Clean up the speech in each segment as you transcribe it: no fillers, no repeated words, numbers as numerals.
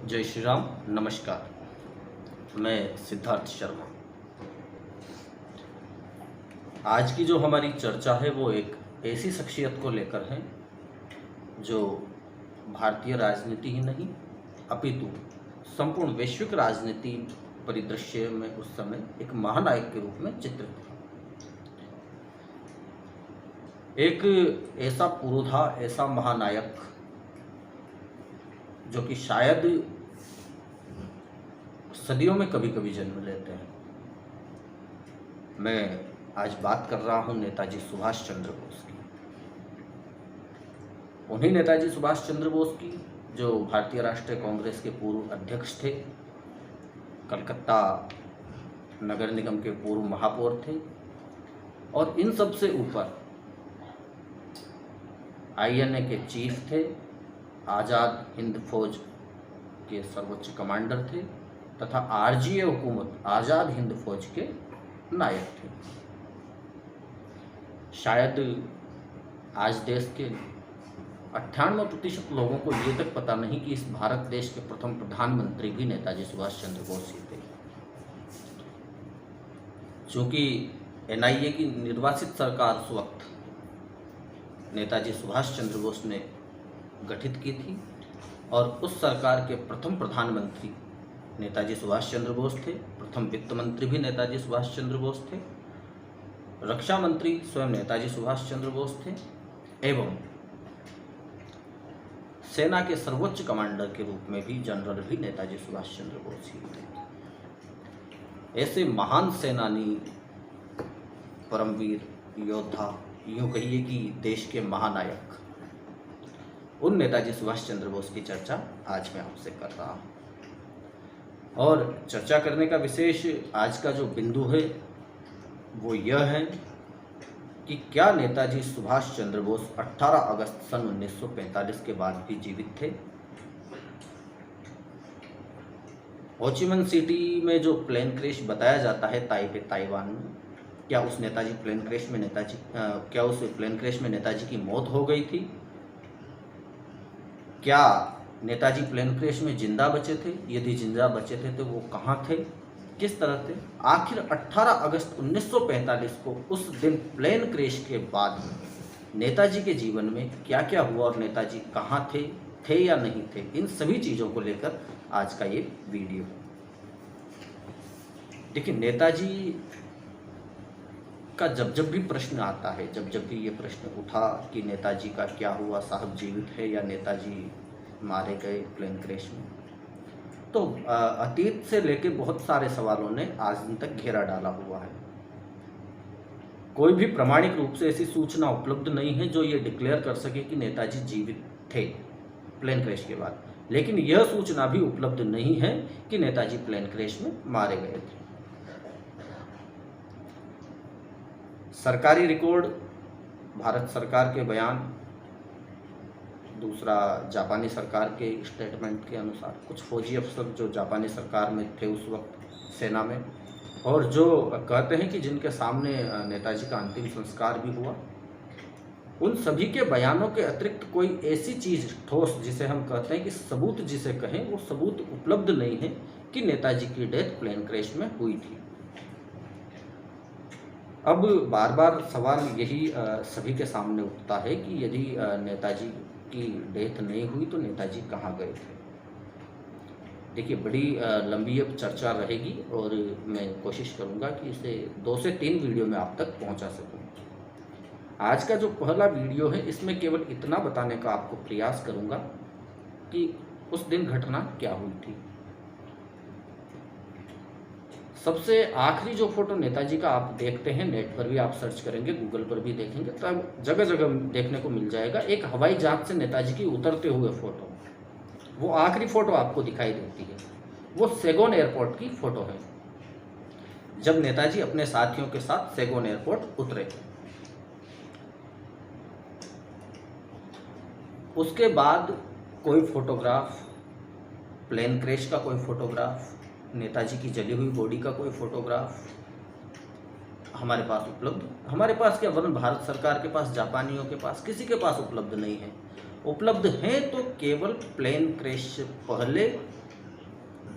जय श्री राम। नमस्कार। मैं सिद्धार्थ शर्मा। आज की जो हमारी चर्चा है वो एक ऐसी शख्सियत को लेकर है जो भारतीय राजनीति ही नहीं अपितु संपूर्ण वैश्विक राजनीति परिदृश्य में उस समय एक महानायक के रूप में चित्रित था। एक ऐसा पुरोधा, ऐसा महानायक जो कि शायद सदियों में कभी कभी जन्म लेते हैं। मैं आज बात कर रहा हूं नेताजी सुभाष चंद्र बोस की। उन्हीं नेताजी सुभाष चंद्र बोस की जो भारतीय राष्ट्रीय कांग्रेस के पूर्व अध्यक्ष थे, कलकत्ता नगर निगम के पूर्व महापौर थे और इन सब से ऊपर आईएनए के चीफ थे, आज़ाद हिंद फौज के सर्वोच्च कमांडर थे तथा आरजीए हुकूमत आज़ाद हिंद फौज के नायक थे। शायद आज देश के 98% लोगों को ये तक पता नहीं कि इस भारत देश के प्रथम प्रधानमंत्री भी नेताजी सुभाष चंद्र बोस ही थे। चूँकि एनआईए की निर्वासित सरकार उस वक्त नेताजी सुभाष चंद्र बोस ने गठित की थी और उस सरकार के प्रथम प्रधानमंत्री नेताजी सुभाष चंद्र बोस थे। प्रथम वित्त मंत्री भी नेताजी सुभाष चंद्र बोस थे। रक्षा मंत्री स्वयं नेताजी सुभाष चंद्र बोस थे एवं सेना के सर्वोच्च कमांडर के रूप में भी जनरल भी नेताजी सुभाष चंद्र बोस ही थे। ऐसे महान सेनानी, परमवीर योद्धा, यूँ कहिए कि देश के महानायक, उन नेताजी सुभाष चंद्र बोस की चर्चा आज मैं आपसे कर रहा हूँ। और चर्चा करने का विशेष आज का जो बिंदु है वो यह है कि क्या नेताजी सुभाष चंद्र बोस 18 अगस्त सन 1945 के बाद भी जीवित थे। होचिमिन सिटी में जो प्लेन क्रैश बताया जाता है ताइवान में, क्या उस प्लेन क्रैश में नेताजी की मौत हो गई थी? क्या नेताजी प्लेन क्रैश में जिंदा बचे थे? यदि जिंदा बचे थे तो वो कहाँ थे, किस तरह थे? आखिर 18 अगस्त 1945 को उस दिन प्लेन क्रैश के बाद नेताजी के जीवन में क्या क्या हुआ और नेताजी कहाँ थे या नहीं थे, इन सभी चीज़ों को लेकर आज का ये वीडियो। देखिए, नेताजी का जब भी प्रश्न आता है, जब भी ये प्रश्न उठा कि नेताजी का क्या हुआ, साहब जीवित है या नेताजी मारे गए प्लेन क्रैश में, तो अतीत से लेके बहुत सारे सवालों ने आज दिन तक घेरा डाला हुआ है। कोई भी प्रामाणिक रूप से ऐसी सूचना उपलब्ध नहीं है जो ये डिक्लेयर कर सके कि नेताजी जीवित थे प्लेन क्रैश के बाद। लेकिन यह सूचना भी उपलब्ध नहीं है कि नेताजी प्लेन क्रैश में मारे गए थे। सरकारी रिकॉर्ड, भारत सरकार के बयान, दूसरा जापानी सरकार के स्टेटमेंट के अनुसार कुछ फौजी अफसर जो जापानी सरकार में थे उस वक्त सेना में, और जो कहते हैं कि जिनके सामने नेताजी का अंतिम संस्कार भी हुआ, उन सभी के बयानों के अतिरिक्त कोई ऐसी चीज़ ठोस जिसे हम कहते हैं कि सबूत जिसे कहें, वो सबूत उपलब्ध नहीं है कि नेताजी की डेथ प्लेन क्रैश में हुई थी। अब बार बार सवाल यही सभी के सामने उठता है कि यदि नेताजी की डेथ नहीं हुई तो नेताजी कहाँ गए थे। देखिए, बड़ी लंबी अब चर्चा रहेगी और मैं कोशिश करूँगा कि इसे 2 से 3 वीडियो में आप तक पहुँचा सकूँ। आज का जो पहला वीडियो है इसमें केवल इतना बताने का आपको प्रयास करूँगा कि उस दिन घटना क्या हुई थी। सबसे आखिरी जो फोटो नेताजी का आप देखते हैं, नेट पर भी आप सर्च करेंगे, गूगल पर भी देखेंगे, तब जगह जगह देखने को मिल जाएगा, एक हवाई जहाज से नेताजी की उतरते हुए फोटो। वो आखिरी फोटो आपको दिखाई देती है, वो सैगोन एयरपोर्ट की फोटो है, जब नेताजी अपने साथियों के साथ सैगोन एयरपोर्ट उतरे। उसके बाद कोई फोटोग्राफ, प्लेन क्रैश का कोई फोटोग्राफ, नेताजी की जली हुई बॉडी का कोई फोटोग्राफ हमारे पास उपलब्ध, हमारे पास क्या, वरन भारत सरकार के पास, जापानियों के पास, किसी के पास उपलब्ध नहीं है। उपलब्ध हैं तो केवल प्लेन क्रैश से पहले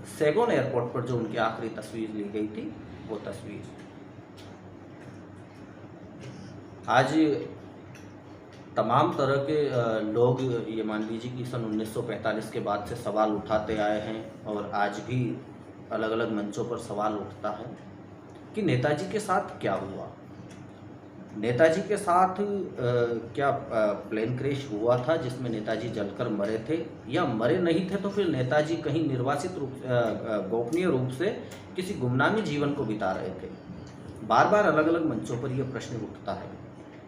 सैगोन एयरपोर्ट पर जो उनकी आखिरी तस्वीर ली गई थी, वो तस्वीर। आज तमाम तरह के लोग ये मान लीजिए कि सन 1945 के बाद से सवाल उठाते आए हैं और आज भी अलग अलग मंचों पर सवाल उठता है कि नेताजी के साथ क्या हुआ। नेताजी के साथ क्या प्लेन क्रैश हुआ था जिसमें नेताजी जलकर मरे थे, या मरे नहीं थे तो फिर नेताजी कहीं निर्वासित रूप गोपनीय रूप से किसी गुमनामी जीवन को बिता रहे थे। बार बार अलग अलग मंचों पर यह प्रश्न उठता है,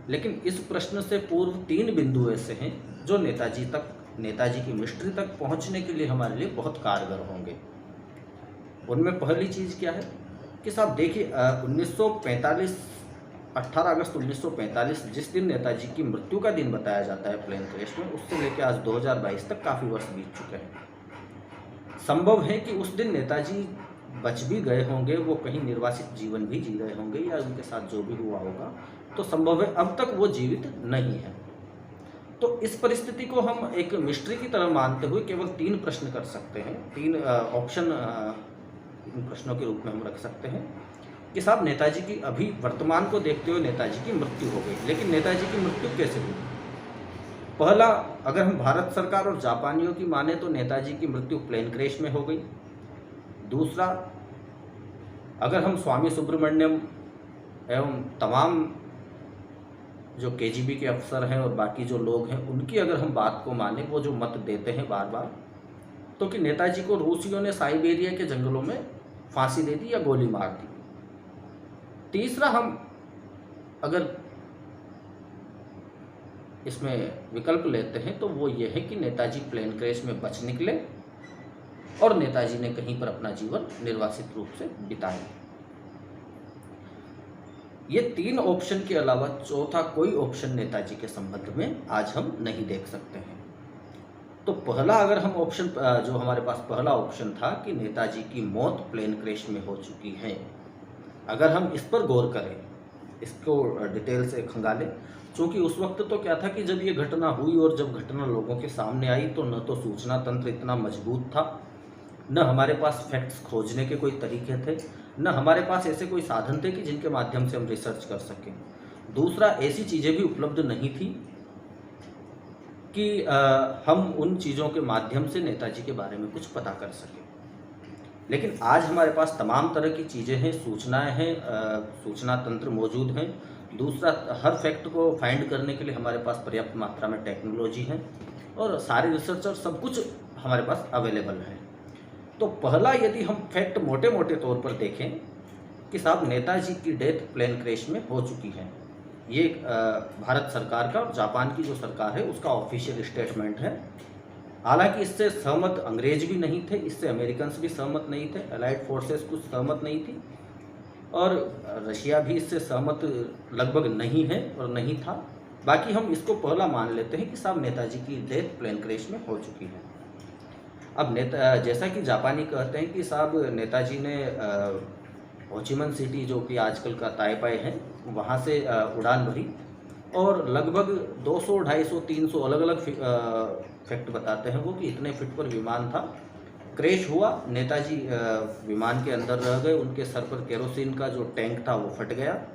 लेकिन इस प्रश्न से पूर्व 3 बिंदु ऐसे हैं जो नेताजी की मिस्ट्री तक पहुंचने के लिए हमारे लिए बहुत कारगर होंगे। उनमें पहली चीज़ क्या है कि साहब देखिए, 1945 18 अगस्त 1945 जिस दिन नेताजी की मृत्यु का दिन बताया जाता है प्लेन क्रैश में, उससे लेकर आज 2022 तक काफ़ी वर्ष बीत चुके हैं। संभव है कि उस दिन नेताजी बच भी गए होंगे, वो कहीं निर्वासित जीवन भी जी रहे होंगे, या उनके साथ जो भी हुआ होगा, तो संभव है अब तक वो जीवित नहीं है। तो इस परिस्थिति को हम एक मिस्ट्री की तरह मानते हुए केवल 3 प्रश्न कर सकते हैं, 3 ऑप्शन इन प्रश्नों के रूप में हम रख सकते हैं कि साहब नेताजी की अभी वर्तमान को देखते हुए नेताजी की मृत्यु हो गई, लेकिन नेताजी की मृत्यु कैसे हुई। पहला, अगर हम भारत सरकार और जापानियों की माने तो नेताजी की मृत्यु प्लेन क्रैश में हो गई। दूसरा, अगर हम स्वामी सुब्रमण्यम एवं तमाम जो केजीबी के अफसर हैं और बाकी जो लोग हैं उनकी अगर हम बात को माने, वो जो मत देते हैं बार बार, तो कि नेताजी को रूसियों ने साइबेरिया के जंगलों में फांसी दे दी या गोली मार दी। तीसरा, हम अगर इसमें विकल्प लेते हैं तो वो ये है कि नेताजी प्लेन क्रैश में बच निकले और नेताजी ने कहीं पर अपना जीवन निर्वासित रूप से बिताया। ये 3 ऑप्शन के अलावा चौथा कोई ऑप्शन नेताजी के संबंध में आज हम नहीं देख सकते हैं। तो पहला, अगर हम ऑप्शन जो हमारे पास पहला ऑप्शन था कि नेताजी की मौत प्लेन क्रैश में हो चुकी है, अगर हम इस पर गौर करें, इसको डिटेल से खंगालें, क्योंकि उस वक्त तो क्या था कि जब ये घटना हुई और जब घटना लोगों के सामने आई तो न तो सूचना तंत्र इतना मजबूत था, न हमारे पास फैक्ट्स खोजने के कोई तरीके थे, न हमारे पास ऐसे कोई साधन थे कि जिनके माध्यम से हम रिसर्च कर सकें। दूसरा, ऐसी चीज़ें भी उपलब्ध नहीं थी कि हम उन चीज़ों के माध्यम से नेताजी के बारे में कुछ पता कर सकें। लेकिन आज हमारे पास तमाम तरह की चीज़ें हैं, सूचनाएं हैं, सूचना तंत्र मौजूद हैं। दूसरा, हर फैक्ट को फाइंड करने के लिए हमारे पास पर्याप्त मात्रा में टेक्नोलॉजी है और सारे रिसर्चर सब कुछ हमारे पास अवेलेबल है। तो पहला, यदि हम फैक्ट मोटे मोटे तौर पर देखें कि साहब नेताजी की डेथ प्लेन क्रैश में हो चुकी है, ये भारत सरकार का, जापान की जो सरकार है उसका ऑफिशियल स्टेटमेंट है। हालांकि इससे सहमत अंग्रेज भी नहीं थे, इससे अमेरिकन्स भी सहमत नहीं थे, अलाइड फोर्सेस कुछ सहमत नहीं थी और रशिया भी इससे सहमत लगभग नहीं है और नहीं था। बाकी हम इसको पहला मान लेते हैं कि साहब नेताजी की डेथ प्लेन क्रैश में हो चुकी है। अब जैसा कि जापानी कहते हैं कि साहब नेताजी ने होचिमन सिटी, जो कि आजकल का ताइपाई है, वहाँ से उड़ान भरी और लगभग 200, 250, 300 अलग अलग फैक्ट बताते हैं वो कि इतने फीट पर विमान था। क्रैश हुआ, नेताजी विमान के अंदर रह गए, उनके सर पर केरोसिन का जो टैंक था वो फट गया।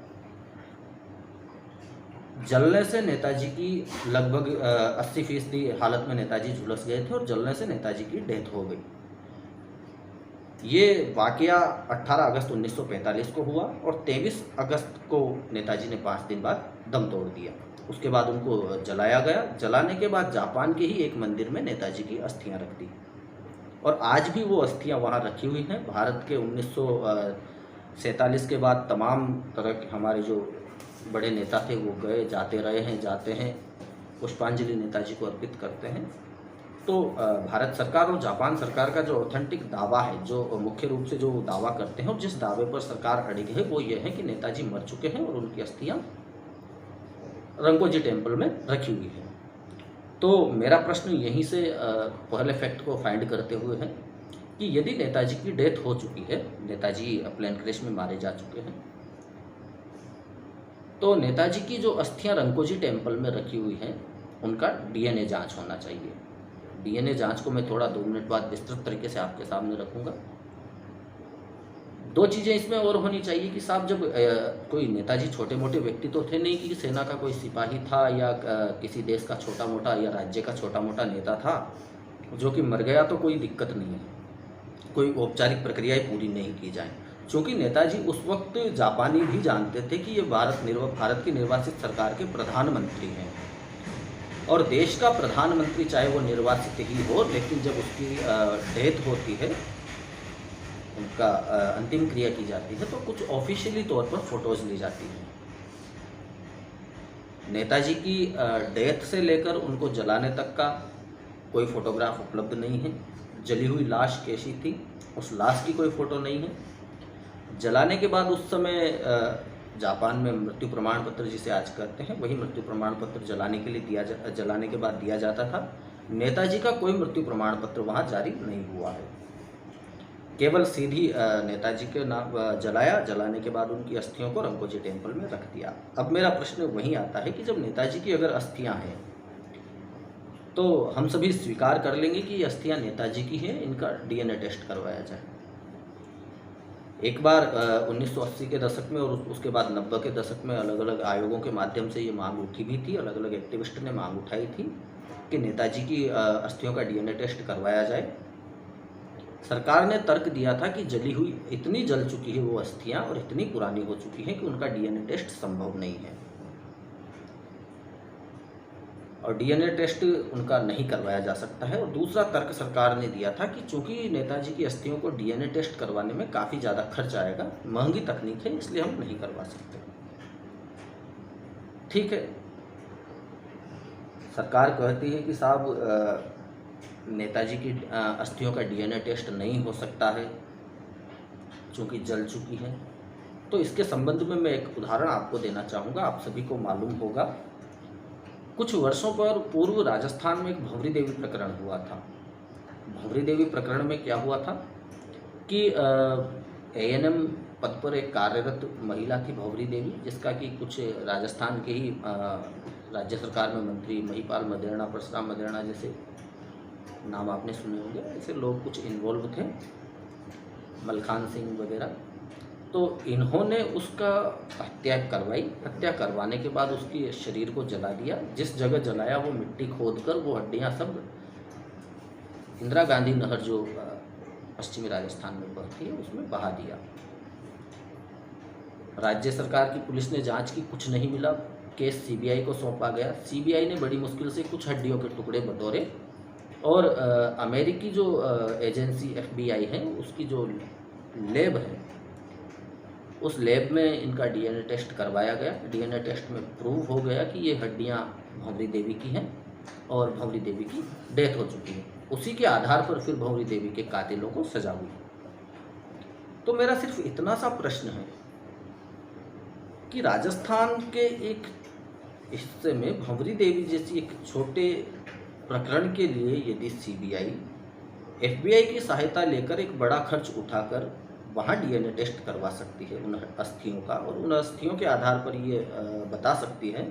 जलने से नेताजी की लगभग 80% हालत में नेताजी झुलस गए थे और जलने से नेताजी की डेथ हो गई। ये वाकया 18 अगस्त 1945 को हुआ और 23 अगस्त को नेताजी ने 5 दिन बाद दम तोड़ दिया। उसके बाद उनको जलाया गया। जलाने के बाद जापान के ही एक मंदिर में नेताजी की अस्थियां रख दी और आज भी वो अस्थियां वहाँ रखी हुई हैं। भारत के 1947 के बाद तमाम तरह के हमारे जो बड़े नेता थे वो गए, जाते रहे हैं, जाते हैं, पुष्पांजलि नेताजी को अर्पित करते हैं। तो भारत सरकार और जापान सरकार का जो ऑथेंटिक दावा है, जो मुख्य रूप से जो दावा करते हैं और जिस दावे पर सरकार अड़िग है, वो ये है कि नेताजी मर चुके हैं और उनकी अस्थियां रंगोजी टेम्पल में रखी हुई है। तो मेरा प्रश्न यहीं से पहले फैक्ट को फाइंड करते हुए है कि यदि नेताजी की डेथ हो चुकी है, नेताजी प्लेन क्रैश में मारे जा चुके हैं, तो नेताजी की जो अस्थियां रंगोजी टेम्पल में रखी हुई हैं उनका DNA जांच होना चाहिए। डीएनए जांच को मैं थोड़ा 2 मिनट बाद विस्तृत तरीके से आपके सामने रखूंगा। 2 चीज़ें इसमें और होनी चाहिए कि साहब जब कोई नेताजी छोटे मोटे व्यक्ति तो थे नहीं कि सेना का कोई सिपाही था या किसी देश का छोटा मोटा या राज्य का छोटा मोटा नेता था जो कि मर गया तो कोई दिक्कत नहीं है, कोई औपचारिक प्रक्रियाएं पूरी नहीं की जाए। क्योंकि नेताजी उस वक्त जापानी भी जानते थे कि ये भारत की निर्वासित सरकार के प्रधानमंत्री हैं और देश का प्रधानमंत्री चाहे वो निर्वासित ही हो, लेकिन जब उसकी डेथ होती है, उनका अंतिम क्रिया की जाती है, तो कुछ ऑफिशियली तौर पर फोटोज ली जाती हैं। नेताजी की डेथ से लेकर उनको जलाने तक का कोई फोटोग्राफ उपलब्ध नहीं है। जली हुई लाश कैसी थी उस लाश की कोई फ़ोटो नहीं है। जलाने के बाद उस समय जापान में मृत्यु प्रमाण पत्र जिसे आज कहते हैं वही मृत्यु प्रमाण पत्र जलाने के लिए जलाने के बाद दिया जाता था। नेताजी का कोई मृत्यु प्रमाण पत्र वहाँ जारी नहीं हुआ है, केवल सीधी नेताजी के नाम जलाने के बाद उनकी अस्थियों को रंकोजी टेम्पल में रख दिया। अब मेरा प्रश्न वही आता है कि जब नेताजी की अगर अस्थियां हैं तो हम सभी स्वीकार कर लेंगे कि ये अस्थियां नेताजी की हैं, इनका डीएनए टेस्ट करवाया जाए। एक बार 1980 के दशक में और उसके बाद 90 के दशक में अलग अलग आयोगों के माध्यम से ये मांग उठी भी थी, अलग अलग एक्टिविस्ट ने मांग उठाई थी कि नेताजी की अस्थियों का डीएनए टेस्ट करवाया जाए। सरकार ने तर्क दिया था कि जली हुई इतनी जल चुकी है वो अस्थियां और इतनी पुरानी हो चुकी हैं कि उनका डीएनए टेस्ट संभव नहीं है और डीएनए टेस्ट उनका नहीं करवाया जा सकता है। और दूसरा तर्क सरकार ने दिया था कि चूंकि नेताजी की अस्थियों को डीएनए टेस्ट करवाने में काफ़ी ज़्यादा खर्च आएगा, महंगी तकनीक है, इसलिए हम नहीं करवा सकते। ठीक है, सरकार कहती है कि साहब नेताजी की अस्थियों का डीएनए टेस्ट नहीं हो सकता है चूँकि जल चुकी है। तो इसके संबंध में मैं एक उदाहरण आपको देना चाहूँगा। आप सभी को मालूम होगा कुछ वर्षों पर पूर्व राजस्थान में एक भंवरी देवी प्रकरण हुआ था। भंवरी देवी प्रकरण में क्या हुआ था कि एएनएम पद पर एक कार्यरत महिला थी भंवरी देवी, जिसका कि कुछ राजस्थान के ही राज्य सरकार में मंत्री महिपाल मदेरणा, परशुराम मदेरणा जैसे नाम आपने सुने होंगे, ऐसे लोग कुछ इन्वॉल्व थे, मलखान सिंह वगैरह। तो इन्होंने उसका हत्या करवाई। हत्या करवाने के बाद उसकी शरीर को जला दिया। जिस जगह जलाया वो मिट्टी खोदकर वो हड्डियां सब इंदिरा गांधी नहर जो पश्चिमी राजस्थान में बहती है उसमें बहा दिया। राज्य सरकार की पुलिस ने जांच की, कुछ नहीं मिला। केस सीबीआई को सौंपा गया। सीबीआई ने बड़ी मुश्किल से कुछ हड्डियों के टुकड़े बटोरे और अमेरिकी जो एजेंसी एफबीआई है उसकी जो लैब है उस लैब में इनका डीएनए टेस्ट करवाया गया। डीएनए टेस्ट में प्रूव हो गया कि ये हड्डियां भंवरी देवी की हैं और भंवरी देवी की डेथ हो चुकी है। उसी के आधार पर फिर भंवरी देवी के कातिलों को सजा हुई। तो मेरा सिर्फ इतना सा प्रश्न है कि राजस्थान के एक हिस्से में भंवरी देवी जैसी एक छोटे प्रकरण के लिए यदि सीबीआई एफबीआई की सहायता लेकर एक बड़ा खर्च उठाकर वहाँ डीएनए टेस्ट करवा सकती है उन अस्थियों का और उन अस्थियों के आधार पर ये बता सकती है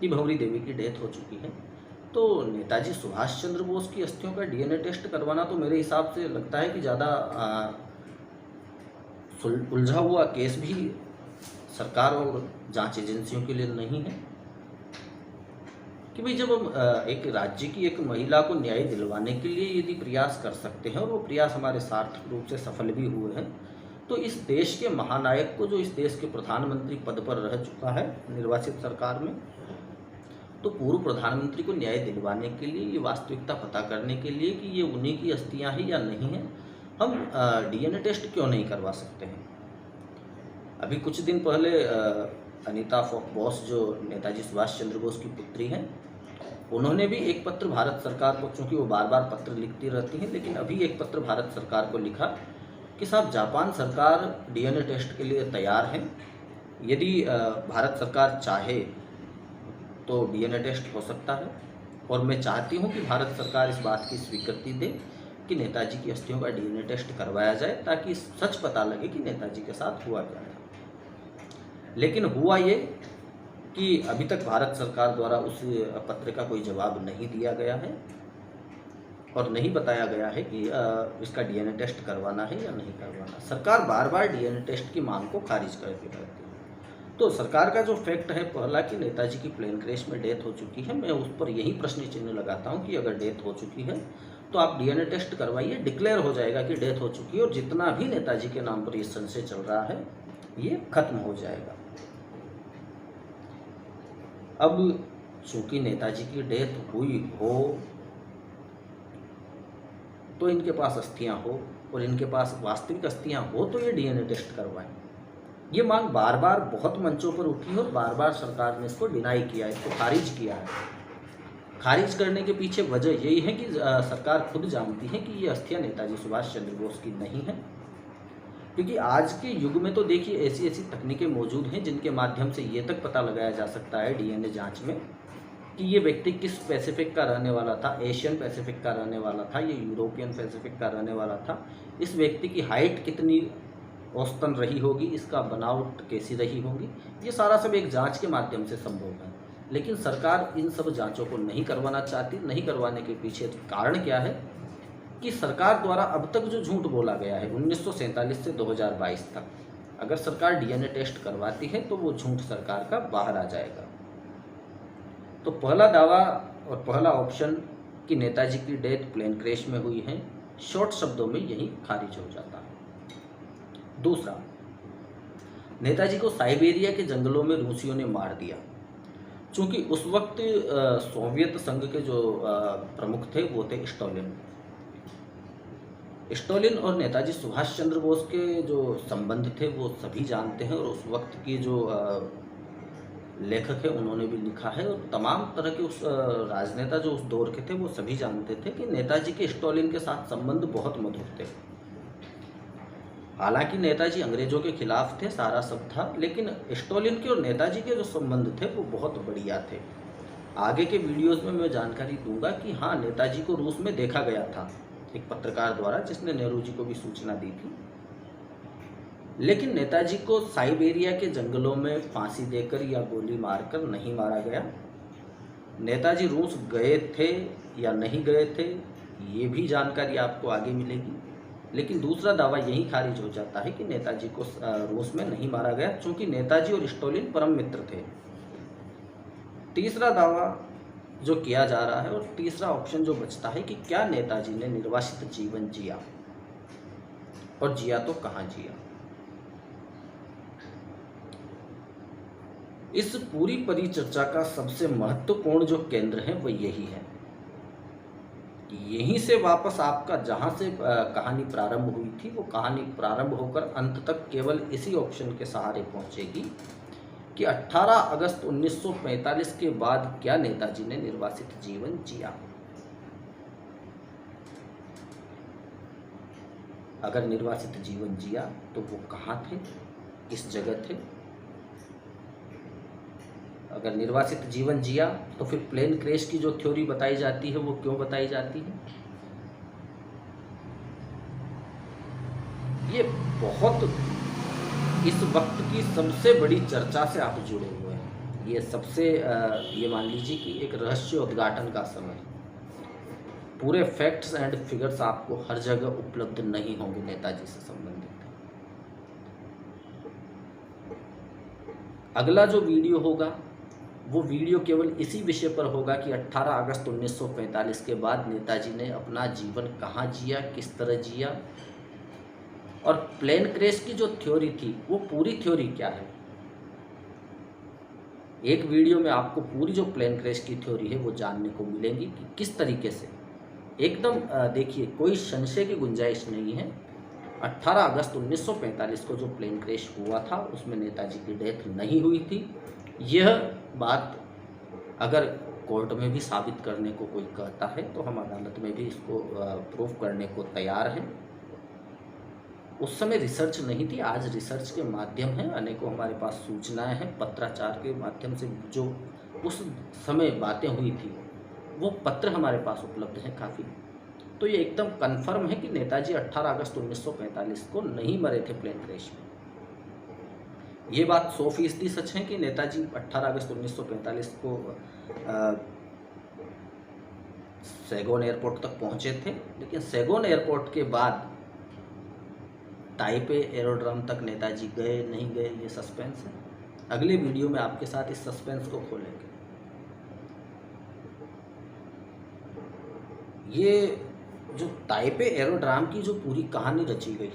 कि भंवरी देवी की डेथ हो चुकी है, तो नेताजी सुभाष चंद्र बोस की अस्थियों का डीएनए टेस्ट करवाना तो मेरे हिसाब से लगता है कि ज़्यादा उलझा हुआ केस भी सरकार और जांच एजेंसियों के लिए नहीं है कि भाई जब हम एक राज्य की एक महिला को न्याय दिलवाने के लिए यदि प्रयास कर सकते हैं और वो प्रयास हमारे सार्थक रूप से सफल भी हुए हैं, तो इस देश के महानायक को जो इस देश के प्रधानमंत्री पद पर रह चुका है निर्वाचित सरकार में, तो पूर्व प्रधानमंत्री को न्याय दिलवाने के लिए, ये वास्तविकता पता करने के लिए कि ये उन्हीं की अस्थियाँ हैं या नहीं हैं, हम डीएनए टेस्ट क्यों नहीं करवा सकते हैं। अभी कुछ दिन पहले अनीता बोस जो नेताजी सुभाष चंद्र बोस की पुत्री हैं, उन्होंने भी एक पत्र भारत सरकार को, चूँकि वो बार बार पत्र लिखती रहती हैं, लेकिन अभी एक पत्र भारत सरकार को लिखा कि साहब जापान सरकार डीएनए टेस्ट के लिए तैयार है, यदि भारत सरकार चाहे तो डीएनए टेस्ट हो सकता है और मैं चाहती हूँ कि भारत सरकार इस बात की स्वीकृति दे कि नेताजी की अस्थियों का डीएनए टेस्ट करवाया जाए ताकि सच पता लगे कि नेताजी के साथ हुआ क्या था। लेकिन हुआ ये कि अभी तक भारत सरकार द्वारा उस पत्र का कोई जवाब नहीं दिया गया है और नहीं बताया गया है कि इसका डीएनए टेस्ट करवाना है या नहीं करवाना। सरकार बार बार डीएनए टेस्ट की मांग को खारिज करती रहती है। तो सरकार का जो फैक्ट है पहला कि नेताजी की प्लेन क्रैश में डेथ हो चुकी है, मैं उस पर यही प्रश्न चिन्ह लगाता हूँ कि अगर डेथ हो चुकी है तो आप डीएनए टेस्ट करवाइए, डिक्लेयर हो जाएगा कि डेथ हो चुकी है और जितना भी नेताजी के नाम पर ये संशय चल रहा है ये खत्म हो जाएगा। अब चूंकि नेताजी की डेथ हुई हो तो इनके पास अस्थियां हो और इनके पास वास्तविक अस्थियां हो तो ये डीएनए टेस्ट करवाएं। ये मांग बार बार बहुत मंचों पर उठी और बार बार सरकार ने इसको डिनाई किया, इसको खारिज किया है। खारिज करने के पीछे वजह यही है कि सरकार खुद जानती है कि ये अस्थियां नेताजी सुभाष चंद्र बोस की नहीं है। क्योंकि आज के युग में तो देखिए ऐसी ऐसी तकनीकें मौजूद हैं जिनके माध्यम से ये तक पता लगाया जा सकता है डीएनए जांच में कि ये व्यक्ति किस पैसिफिक का रहने वाला था, एशियन पैसिफिक का रहने वाला था, ये यूरोपियन पैसिफिक का रहने वाला था, इस व्यक्ति की हाइट कितनी औसतन रही होगी, इसका बनावट कैसी रही होगी, ये सारा सब एक जांच के माध्यम से संभव है। लेकिन सरकार इन सब जांचों को नहीं करवाना चाहती। नहीं करवाने के पीछे कारण क्या है कि सरकार द्वारा अब तक जो झूठ बोला गया है 1947 से 2022 तक, अगर सरकार डीएनए टेस्ट करवाती है तो वो झूठ सरकार का बाहर आ जाएगा। तो पहला दावा और पहला ऑप्शन कि नेताजी की डेथ प्लेन क्रैश में हुई है, शॉर्ट शब्दों में यही खारिज हो जाता है। दूसरा, नेताजी को साइबेरिया के जंगलों में रूसियों ने मार दिया। चूंकि उस वक्त सोवियत संघ के जो प्रमुख थे वो थे स्टालिन। स्टालिन और नेताजी सुभाष चंद्र बोस के जो संबंध थे वो सभी जानते हैं और उस वक्त की जो लेखक है उन्होंने भी लिखा है और तमाम तरह के उस राजनेता जो उस दौर के थे वो सभी जानते थे कि नेताजी के स्टालिन के साथ संबंध बहुत मधुर थे। हालांकि नेताजी अंग्रेजों के खिलाफ थे, सारा सब था, लेकिन स्टालिन के और नेताजी के जो संबंध थे वो बहुत बढ़िया थे। आगे के वीडियोस में मैं जानकारी दूंगा कि हाँ, नेताजी को रूस में देखा गया था एक पत्रकार द्वारा जिसने नेहरू जी को भी सूचना दी थी। लेकिन नेताजी को साइबेरिया के जंगलों में फांसी देकर या गोली मारकर नहीं मारा गया। नेताजी रूस गए थे या नहीं गए थे ये भी जानकारी आपको आगे मिलेगी। लेकिन दूसरा दावा यही खारिज हो जाता है कि नेताजी को रूस में नहीं मारा गया, क्योंकि नेताजी और स्टालिन परम मित्र थे। तीसरा दावा जो किया जा रहा है और तीसरा ऑप्शन जो बचता है कि क्या नेताजी ने निर्वासित जीवन जिया, और जिया तो कहाँ जिया। इस पूरी परिचर्चा का सबसे महत्वपूर्ण जो केंद्र है वो यही है। यहीं से वापस आपका जहां से कहानी प्रारंभ हुई थी वो कहानी प्रारंभ होकर अंत तक केवल इसी ऑप्शन के सहारे पहुंचेगी कि 18 अगस्त 1945 के बाद क्या नेताजी ने निर्वासित जीवन जिया। अगर निर्वासित जीवन जिया तो वो कहाँ थे, किस जगह थे। अगर निर्वासित जीवन जिया तो फिर प्लेन क्रैश की जो थ्योरी बताई जाती है वो क्यों बताई जाती है। ये बहुत इस वक्त की सबसे बड़ी चर्चा से आप जुड़े हुए हैं। ये सबसे ये मान लीजिए कि एक रहस्य उद्घाटन का समय। पूरे फैक्ट्स एंड फिगर्स आपको हर जगह उपलब्ध नहीं होंगे नेताजी से संबंधित। अगला जो वीडियो होगा वो वीडियो केवल इसी विषय पर होगा कि 18 अगस्त 1945 के बाद नेताजी ने अपना जीवन कहाँ जिया, किस तरह जिया, और प्लेन क्रैश की जो थ्योरी थी वो पूरी थ्योरी क्या है। एक वीडियो में आपको पूरी जो प्लेन क्रैश की थ्योरी है वो जानने को मिलेगी कि किस तरीके से एकदम देखिए कोई संशय की गुंजाइश नहीं है। 18 अगस्त 1945 को जो प्लेन क्रैश हुआ था उसमें नेताजी की डेथ नहीं हुई थी। यह बात अगर कोर्ट में भी साबित करने को कोई कहता है तो हम अदालत में भी इसको प्रूफ करने को तैयार हैं। उस समय रिसर्च नहीं थी, आज रिसर्च के माध्यम है, अनेकों हमारे पास सूचनाएं हैं, पत्राचार के माध्यम से जो उस समय बातें हुई थी वो पत्र हमारे पास उपलब्ध हैं काफ़ी। तो ये एकदम कन्फर्म है कि नेताजी 18 अगस्त 1945 को नहीं मरे थे प्लेन क्रैश में। ये बात 100% सच है कि नेताजी 18 अगस्त 1945 को सैगोन एयरपोर्ट तक पहुंचे थे, लेकिन सैगोन एयरपोर्ट के बाद ताइपे एरोड्रम तक नेताजी गए नहीं गए ये सस्पेंस है। अगले वीडियो में आपके साथ इस सस्पेंस को खोलेंगे। ये जो ताइपे एरोड्रम की जो पूरी कहानी रची गई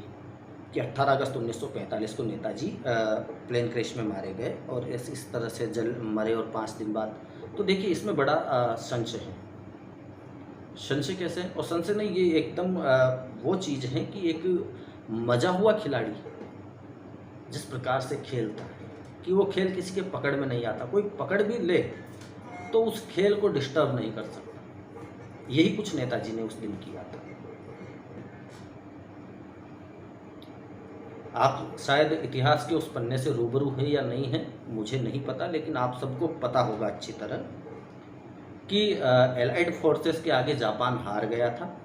कि 18 अगस्त 1945 को नेताजी प्लेन क्रैश में मारे गए और इस तरह से जल मरे और 5 दिन बाद, तो देखिए इसमें बड़ा संशय है। संशय कैसे है? और संशय नहीं, ये एकदम वो चीज़ है कि एक मजा हुआ खिलाड़ी जिस प्रकार से खेलता है कि वो खेल किसी के पकड़ में नहीं आता, कोई पकड़ भी ले तो उस खेल को डिस्टर्ब नहीं कर सकता। यही कुछ नेताजी ने उस दिन किया था। आप शायद इतिहास के उस पन्ने से रूबरू है या नहीं है मुझे नहीं पता, लेकिन आप सबको पता होगा अच्छी तरह कि एलाइड फोर्सेस के आगे जापान हार गया था।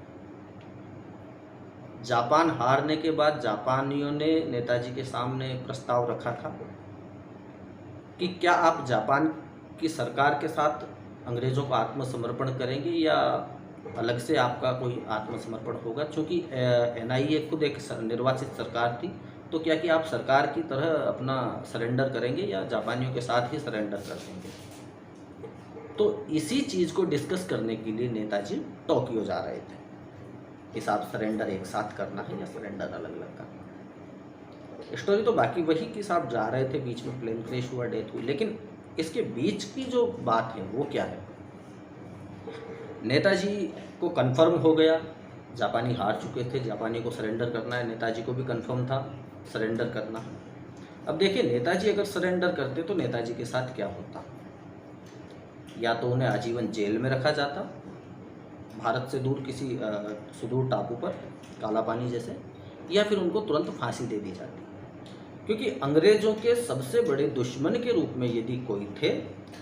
जापान हारने के बाद जापानियों ने नेताजी के सामने प्रस्ताव रखा था कि क्या आप जापान की सरकार के साथ अंग्रेज़ों को आत्मसमर्पण करेंगे या अलग से आपका कोई आत्मसमर्पण होगा। चूँकि एनआईए खुद एक निर्वाचित सरकार थी, तो क्या कि आप सरकार की तरह अपना सरेंडर करेंगे या जापानियों के साथ ही सरेंडर कर देंगे। तो इसी चीज़ को डिस्कस करने के लिए नेताजी टोक्यो जा रहे थे कि साहब सरेंडर एक साथ करना है या सरेंडर अलग अलग करना है। स्टोरी तो बाकी वही कि साहब जा रहे थे, बीच में प्लेन क्रैश हुआ, डेथ हुई, लेकिन इसके बीच की जो बात है वो क्या है। नेताजी को कंफर्म हो गया, जापानी हार चुके थे, जापानी को सरेंडर करना है, नेताजी को भी कंफर्म था सरेंडर करना। अब देखिए नेताजी अगर सरेंडर करते तो नेताजी के साथ क्या होता। या तो उन्हें आजीवन जेल में रखा जाता, भारत से दूर किसी सुदूर टापू पर काला पानी जैसे, या फिर उनको तुरंत फांसी दे दी जाती। क्योंकि अंग्रेज़ों के सबसे बड़े दुश्मन के रूप में यदि कोई थे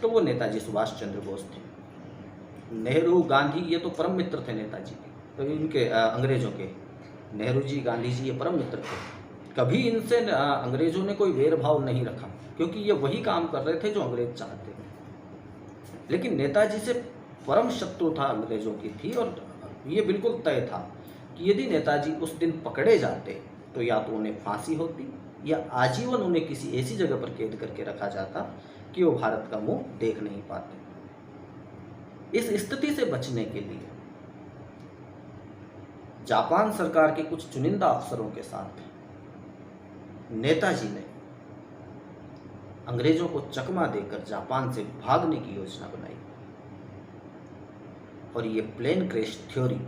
तो वो नेताजी सुभाष चंद्र बोस थे। नेहरू गांधी ये तो परम मित्र थे नेताजी के, तो इनके अंग्रेज़ों के नेहरू जी गांधी जी ये परम मित्र थे। कभी इनसे अंग्रेज़ों ने कोई वेरभाव नहीं रखा, क्योंकि ये वही काम कर रहे थे जो अंग्रेज चाहते थे। लेकिन नेताजी से परम शत्रुता अंग्रेज़ों की थी, और ये बिल्कुल तय था कि यदि नेताजी उस दिन पकड़े जाते तो या तो उन्हें फांसी होती या आजीवन उन्हें किसी ऐसी जगह पर कैद करके रखा जाता कि वो भारत का मुंह देख नहीं पाते। इस स्थिति से बचने के लिए जापान सरकार के कुछ चुनिंदा अफसरों के साथ नेताजी ने अंग्रेजों को चकमा देकर जापान से भागने की योजना बनाई, और ये प्लेन क्रैश थ्योरी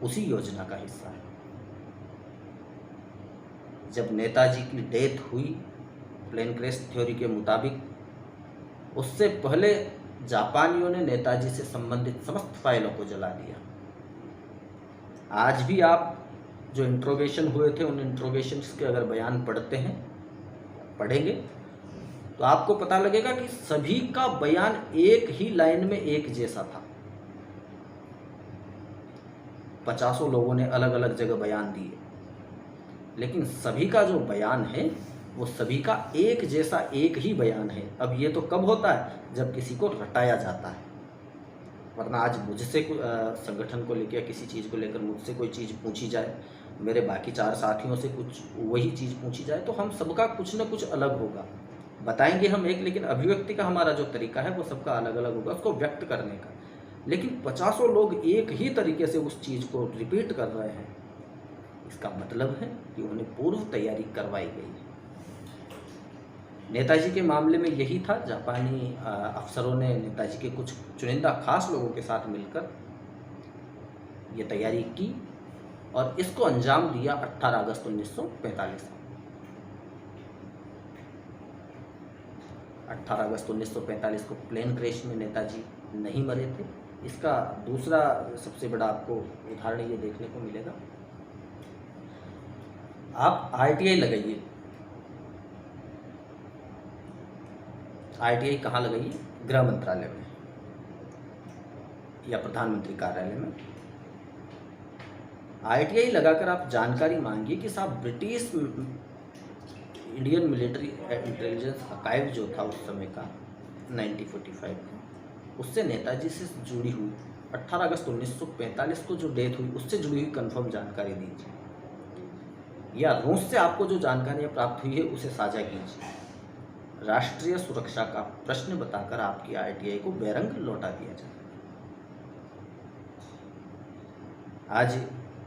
उसी योजना का हिस्सा है। जब नेताजी की डेथ हुई प्लेन क्रैश थ्योरी के मुताबिक, उससे पहले जापानियों ने नेताजी से संबंधित समस्त फाइलों को जला दिया। आज भी आप जो इंट्रोगेशन हुए थे उन इंट्रोगेशंस के अगर बयान पढ़ेंगे तो आपको पता लगेगा कि सभी का बयान एक ही लाइन में एक जैसा था। 50 लोगों ने अलग अलग जगह बयान दिए, लेकिन सभी का जो बयान है वो सभी का एक जैसा एक ही बयान है। अब ये तो कब होता है, जब किसी को रटाया जाता है। वरना आज मुझसे संगठन को लेकर किसी चीज़ को लेकर मुझसे कोई चीज़ पूछी जाए, मेरे बाकी 4 साथियों से कुछ वही चीज़ पूछी जाए, तो हम सबका कुछ न कुछ अलग होगा। बताएंगे हम एक, लेकिन अभिव्यक्ति का हमारा जो तरीका है वो सबका अलग अलग होगा, उसको व्यक्त करने का। लेकिन 50 लोग एक ही तरीके से उस चीज़ को रिपीट कर रहे हैं, इसका मतलब है कि उन्हें पूर्व तैयारी करवाई गई है। नेताजी के मामले में यही था। जापानी अफसरों ने नेताजी के कुछ चुनिंदा खास लोगों के साथ मिलकर ये तैयारी की और इसको अंजाम दिया 18 अगस्त 1945 में। 18 अगस्त 1945 को प्लेन क्रैश में नेताजी नहीं मरे थे। इसका दूसरा सबसे बड़ा आपको उदाहरण ये देखने को मिलेगा। आप आरटीआई लगाइए। आरटीआई कहाँ लगाइए? गृह मंत्रालय में या प्रधानमंत्री कार्यालय में। आरटीआई लगाकर आप जानकारी मांगिए कि साहब British Indian military intelligence archive जो था उस समय का 1945 में, उससे नेताजी से जुड़ी हुई 18 अगस्त 1945 को जो डेथ हुई उससे जुड़ी हुई कंफर्म जानकारी दीजिए, या रूस से आपको जो जानकारियाँ प्राप्त हुई है उसे साझा कीजिए। राष्ट्रीय सुरक्षा का प्रश्न बताकर आपकी आरटीआई को बेरंग लौटा दिया जाए। आज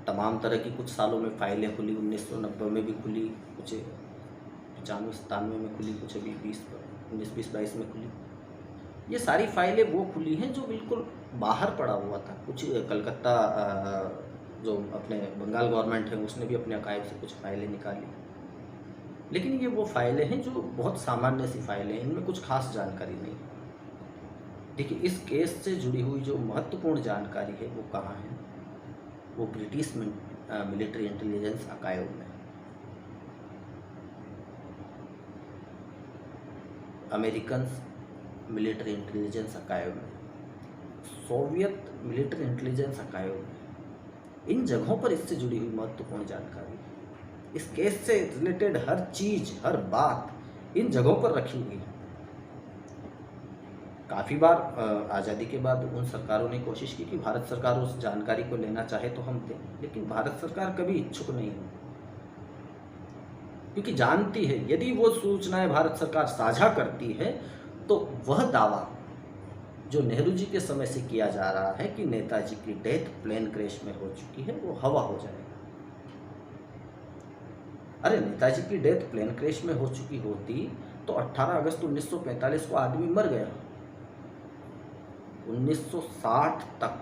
तमाम तरह की कुछ सालों में फाइलें खुली, 1990 में भी खुली, कुछ 95-97 में खुली, कुछ अभी 1920-22 में खुली। ये सारी फाइलें वो खुली हैं जो बिल्कुल बाहर पड़ा हुआ था। कुछ कलकत्ता जो अपने बंगाल गवर्नमेंट है उसने भी अपने आर्काइव से कुछ फाइलें निकाली, लेकिन ये वो फाइलें हैं जो बहुत सामान्य सी फाइलें हैं, इनमें कुछ खास जानकारी नहीं। देखिए, इस केस से जुड़ी हुई जो महत्वपूर्ण जानकारी है वो कहाँ है? वो ब्रिटिश मिलिट्री इंटेलिजेंस आर्काइव में, अमेरिकन मिलिट्री इंटेलिजेंस आर्काइव में, सोवियत मिलिट्री इंटेलिजेंस आर्काइव में, इन जगहों पर इससे जुड़ी हुई महत्वपूर्ण जानकारी, इस केस से रिलेटेड हर चीज, हर बात इन जगहों पर रखी हुई है। काफ़ी बार आज़ादी के बाद उन सरकारों ने कोशिश की कि भारत सरकार उस जानकारी को लेना चाहे तो हम दें, लेकिन भारत सरकार कभी इच्छुक नहीं हुई, क्योंकि जानती है यदि वो सूचनाएं भारत सरकार साझा करती है तो वह दावा जो नेहरू जी के समय से किया जा रहा है कि नेताजी की डेथ प्लेन क्रैश में हो चुकी है, वो हवा हो जाएगा। अरे, नेताजी की डेथ प्लेन क्रैश में हो चुकी होती तो 18 अगस्त 1945 को आदमी मर गया। 1960 तक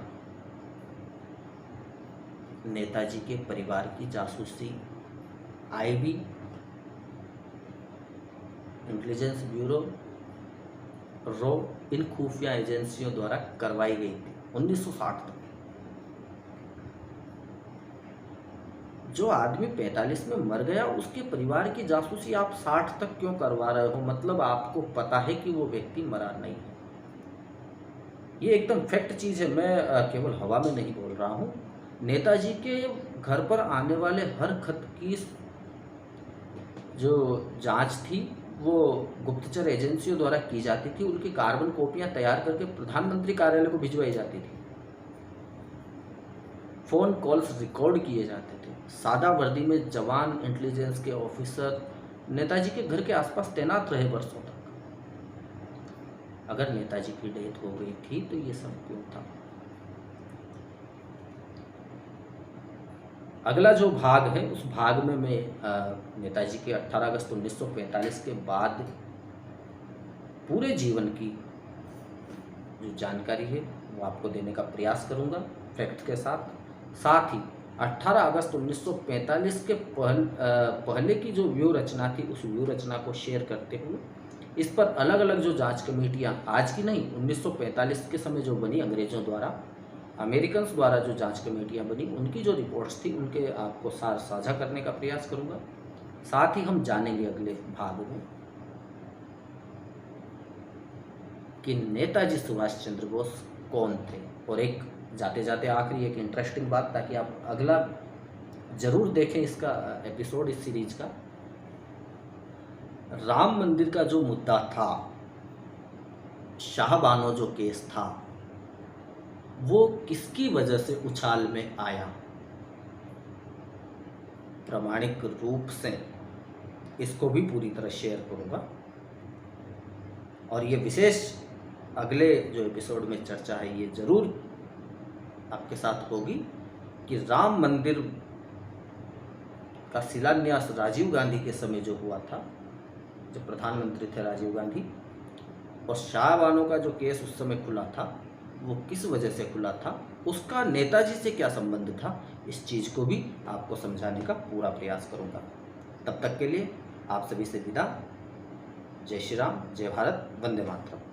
नेताजी के परिवार की जासूसी आईबी, इंटेलिजेंस ब्यूरो, रो, इन खुफिया एजेंसियों द्वारा करवाई गई थी। 1960 तक जो आदमी 45 में मर गया उसके परिवार की जासूसी आप 60 तक क्यों करवा रहे हो? मतलब आपको पता है कि वो व्यक्ति मरा नहीं है। ये एकदम फैक्ट चीज़ है, मैं केवल हवा में नहीं बोल रहा हूँ। नेताजी के घर पर आने वाले हर खत की जो जांच थी वो गुप्तचर एजेंसियों द्वारा की जाती थी। उनकी कार्बन कॉपियां तैयार करके प्रधानमंत्री कार्यालय को भिजवाई जाती थी। फ़ोन कॉल्स रिकॉर्ड किए जाते थे। सादा वर्दी में जवान इंटेलिजेंस के ऑफिसर नेताजी के घर के आसपास तैनात रहे वर्षों तक। अगर नेताजी की डेथ हो गई थी तो ये सब क्यों था? अगला जो भाग है उस भाग में मैं नेताजी के 18 अगस्त 1945 के बाद पूरे जीवन की जो जानकारी है वो आपको देने का प्रयास करूंगा फैक्ट के साथ। साथ ही 18 अगस्त 1945 के पहले की जो व्यू रचना थी उस व्यू रचना को शेयर करते हुए इस पर अलग अलग जो जांच कमेटियां, आज की नहीं, 1945 के समय जो बनी अंग्रेज़ों द्वारा, अमेरिकन्स द्वारा जो जांच कमेटियां बनी, उनकी जो रिपोर्ट्स थी उनके आपको सार साझा करने का प्रयास करूंगा। साथ ही हम जानेंगे अगले भाग में कि नेताजी सुभाष चंद्र बोस कौन थे। और एक जाते जाते आखिरी एक इंटरेस्टिंग बात, ताकि आप अगला जरूर देखें इसका एपिसोड इस सीरीज का। राम मंदिर का जो मुद्दा था, शाहबानो जो केस था, वो किसकी वजह से उछाल में आया, प्रामाणिक रूप से इसको भी पूरी तरह शेयर करूंगा। और ये विशेष अगले जो एपिसोड में चर्चा है ये जरूर आपके साथ होगी कि राम मंदिर का शिलान्यास राजीव गांधी के समय जो हुआ था, जब प्रधानमंत्री थे राजीव गांधी, और शाहबानो का जो केस उस समय खुला था वो किस वजह से खुला था, उसका नेताजी से क्या संबंध था, इस चीज़ को भी आपको समझाने का पूरा प्रयास करूंगा। तब तक के लिए आप सभी से विदा। जय श्री राम, जय भारत, वंदे मातरम।